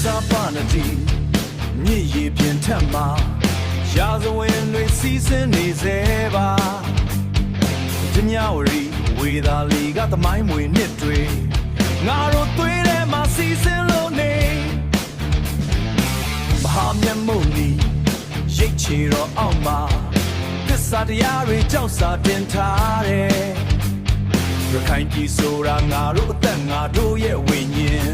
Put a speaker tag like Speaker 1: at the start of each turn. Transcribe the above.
Speaker 1: စာပနတိမြည်ရည်ပြင်ထက်မှာရာဇဝင်တွေစီးစင်းနေစေပါဒီညဝရီဝေသာလီကသမိုင်းမွေနှစ်တွေငါတို့သွေးထဲမှာစီးစင်းလို့နေမဟာမြတ်မုန်နီရိတ်ချေတော်အောက်မှာသစ္စာတရားတွေကြောက်စာတင်ထားတယ်ရခိုင်ပြည်ဆိုတာငါတို့အသက်ငါတို့ရဲ့ဝိညာဉ်